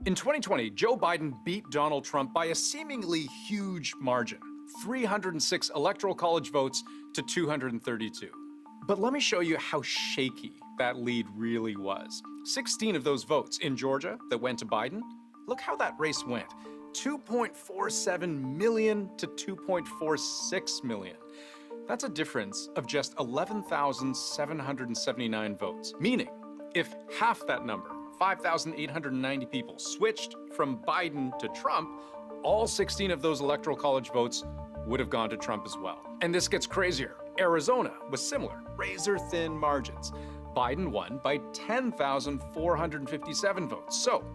In 2020, Joe Biden beat Donald Trump by a seemingly huge margin, 306 Electoral College votes to 232. But let me show you how shaky that lead really was. 16 of those votes in Georgia that went to Biden, look how that race went. 2.47 million to 2.46 million. That's a difference of just 11,779 votes. Meaning, if half that number, 5,890 people, switched from Biden to Trump, all 16 of those Electoral College votes would have gone to Trump as well. And this gets crazier. Arizona was similar, razor-thin margins. Biden won by 10,457 votes. So,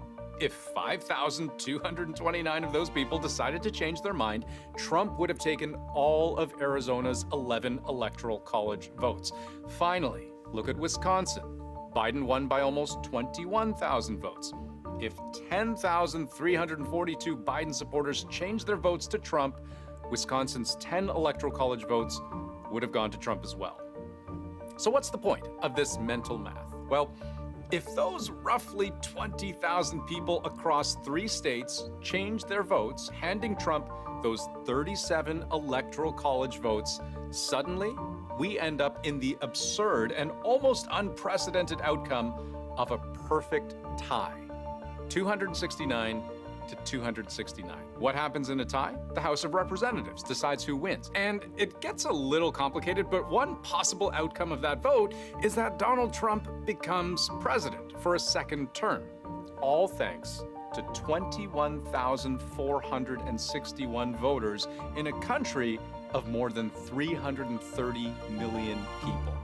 if 5,229 of those people decided to change their mind, Trump would have taken all of Arizona's 11 Electoral College votes. Finally, look at Wisconsin. Biden won by almost 21,000 votes. If 10,342 Biden supporters changed their votes to Trump, Wisconsin's 10 Electoral College votes would have gone to Trump as well. So what's the point of this mental math? Well, if those roughly 20,000 people across 3 states changed their votes, handing Trump those 37 Electoral College votes, suddenly we end up in the absurd and almost unprecedented outcome of a perfect tie. 269 to 269. What happens in a tie? The House of Representatives decides who wins. And it gets a little complicated, but one possible outcome of that vote is that Donald Trump becomes president for a second term. All thanks to 21,461 voters in a country of more than 330 million people.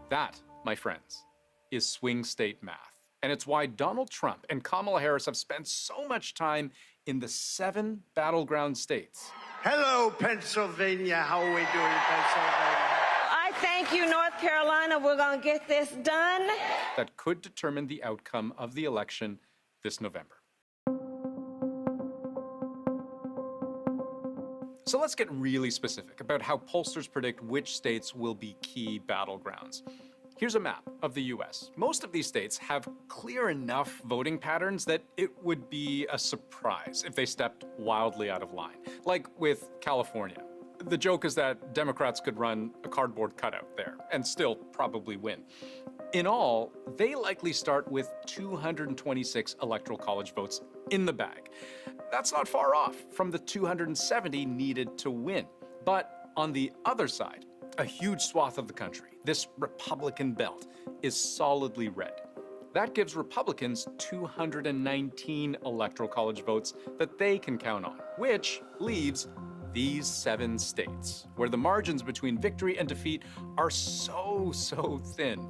That, my friends, is swing state math. And it's why Donald Trump and Kamala Harris have spent so much time in the 7 battleground states. Hello, Pennsylvania. How are we doing, Pennsylvania? I thank you, North Carolina. We're going to get this done. That could determine the outcome of the election this November. So let's get really specific about how pollsters predict which states will be key battlegrounds. Here's a map of the US. Most of these states have clear enough voting patterns that it would be a surprise if they stepped wildly out of line. Like with California. The joke is that Democrats could run a cardboard cutout there and still probably win. In all, they likely start with 226 Electoral College votes in the bag. That's not far off from the 270 needed to win. But on the other side, a huge swath of the country, this Republican belt, is solidly red. That gives Republicans 219 Electoral College votes that they can count on, which leaves these 7 states, where the margins between victory and defeat are so thin.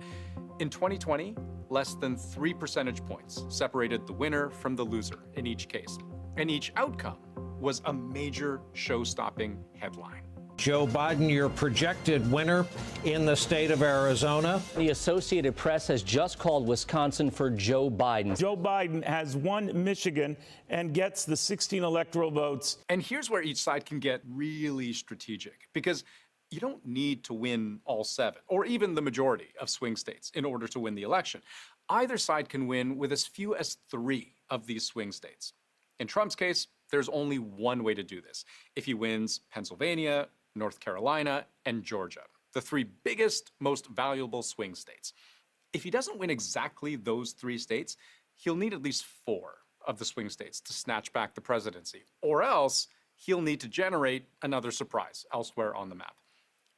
In 2020, less than 3 percentage points separated the winner from the loser in each case. And each outcome was a major show-stopping headline. Joe Biden, your projected winner in the state of Arizona. The Associated Press has just called Wisconsin for Joe Biden. Joe Biden has won Michigan and gets the 16 electoral votes. And here's where each side can get really strategic, because you don't need to win all 7, or even the majority of swing states in order to win the election. Either side can win with as few as 3 of these swing states. In Trump's case, there's only one way to do this. If he wins Pennsylvania, North Carolina, and Georgia, the 3 biggest, most valuable swing states. If he doesn't win exactly those 3 states, he'll need at least 4 of the swing states to snatch back the presidency, or else he'll need to generate another surprise elsewhere on the map.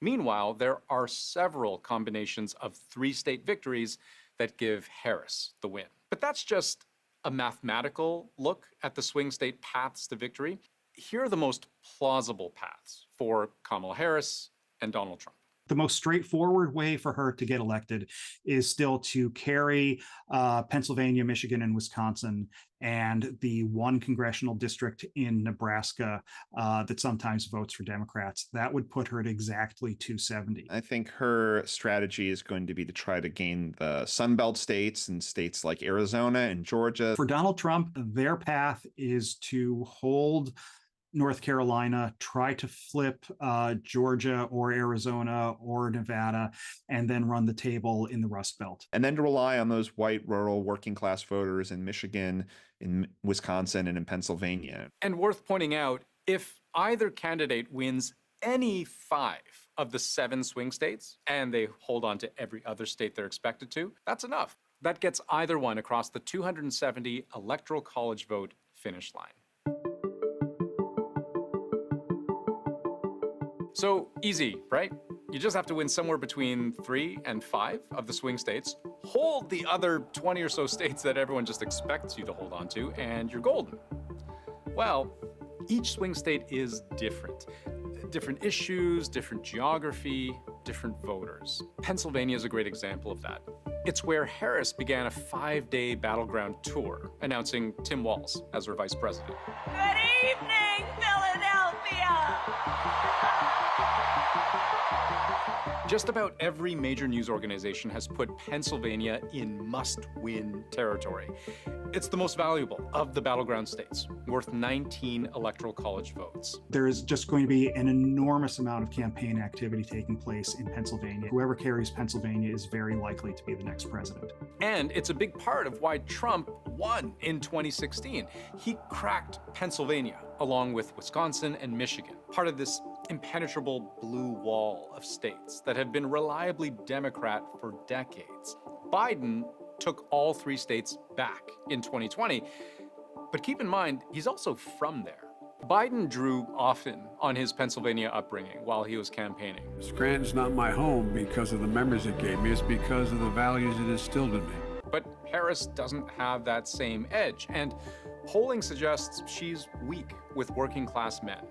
Meanwhile, there are several combinations of 3-state victories that give Harris the win. But that's just a mathematical look at the swing state paths to victory. Here are the most plausible paths for Kamala Harris and Donald Trump. The most straightforward way for her to get elected is still to carry Pennsylvania, Michigan, and Wisconsin, and the 1 congressional district in Nebraska that sometimes votes for Democrats. That would put her at exactly 270. I think her strategy is going to be to try to gain the Sunbelt states and states like Arizona and Georgia. For Donald Trump, their path is to hold North Carolina, try to flip Georgia or Arizona or Nevada, and then run the table in the Rust Belt. And then to rely on those white, rural, working class voters in Michigan in Wisconsin and in Pennsylvania. And worth pointing out, if either candidate wins any 5 of the 7 swing states, and they hold on to every other state they're expected to, that's enough. That gets either one across the 270 electoral college vote finish line. So easy, right? You just have to win somewhere between 3 and 5 of the swing states, hold the other 20 or so states that everyone just expects you to hold on to, and you're golden. Well, each swing state is different. Different issues, different geography, different voters. Pennsylvania is a great example of that. It's where Harris began a 5-day battleground tour, announcing Tim Walz as her vice president. Good evening, Philadelphia! Just about every major news organization has put Pennsylvania in must-win territory. It's the most valuable of the battleground states, worth 19 electoral college votes. There is just going to be an enormous amount of campaign activity taking place in Pennsylvania. Whoever carries Pennsylvania is very likely to be the next president. And it's a big part of why Trump won in 2016. He cracked Pennsylvania, along with Wisconsin and Michigan, part of this impenetrable blue wall of states that have been reliably Democrat for decades. Biden took all 3 states back in 2020, but keep in mind, he's also from there. Biden drew often on his Pennsylvania upbringing while he was campaigning. Scranton's not my home because of the memories it gave me, it's because of the values it instilled in me. But Harris doesn't have that same edge, and polling suggests she's weak with working class men.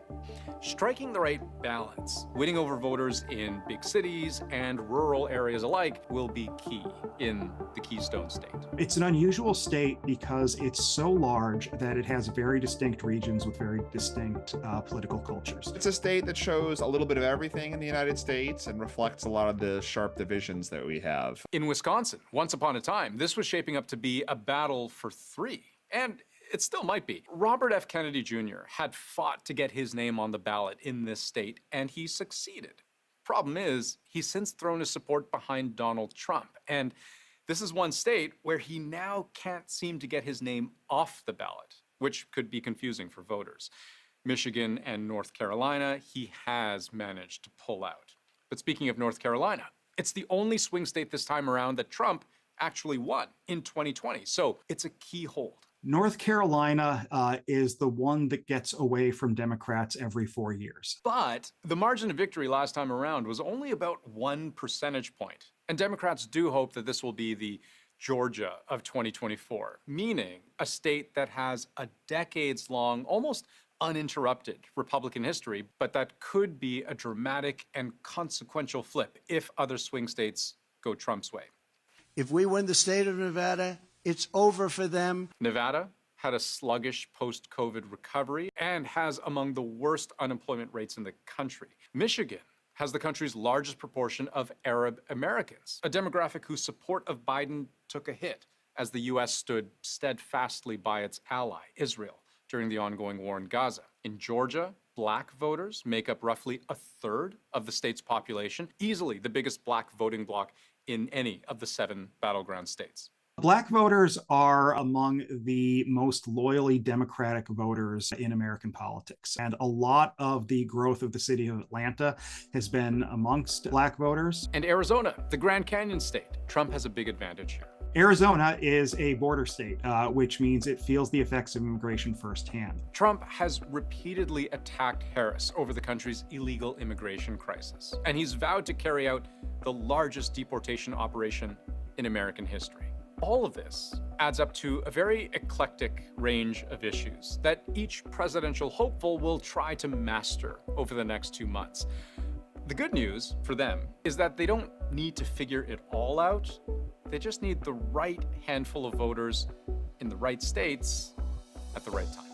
Striking the right balance, winning over voters in big cities and rural areas alike will be key in the Keystone State. It's an unusual state because it's so large that it has very distinct regions with very distinct political cultures. It's a state that shows a little bit of everything in the United States and reflects a lot of the sharp divisions that we have. In Wisconsin, once upon a time, this was shaping up to be a battle for 3. And it still might be. Robert F. Kennedy Jr. had fought to get his name on the ballot in this state, and he succeeded. Problem is, he's since thrown his support behind Donald Trump, and this is one state where he now can't seem to get his name off the ballot, which could be confusing for voters. Michigan and North Carolina, he has managed to pull out. But speaking of North Carolina, it's the only swing state this time around that Trump actually won in 2020, so it's a key hold. North Carolina is the one that gets away from Democrats every 4 years. But the margin of victory last time around was only about 1 percentage point. And Democrats do hope that this will be the Georgia of 2024, meaning a state that has a decades-long, almost uninterrupted Republican history, but that could be a dramatic and consequential flip if other swing states go Trump's way. If we win the state of Nevada, it's over for them. Nevada had a sluggish post-COVID recovery and has among the worst unemployment rates in the country. Michigan has the country's largest proportion of Arab Americans, a demographic whose support of Biden took a hit as the U.S. stood steadfastly by its ally, Israel, during the ongoing war in Gaza. In Georgia, Black voters make up roughly 1/3 of the state's population, easily the biggest Black voting bloc in any of the 7 battleground states. Black voters are among the most loyally Democratic voters in American politics. And a lot of the growth of the city of Atlanta has been amongst Black voters. And Arizona, the Grand Canyon state. Trump has a big advantage here. Arizona is a border state, which means it feels the effects of immigration firsthand. Trump has repeatedly attacked Harris over the country's illegal immigration crisis. And he's vowed to carry out the largest deportation operation in American history. All of this adds up to a very eclectic range of issues that each presidential hopeful will try to master over the next 2 months. The good news for them is that they don't need to figure it all out. They just need the right handful of voters in the right states at the right time.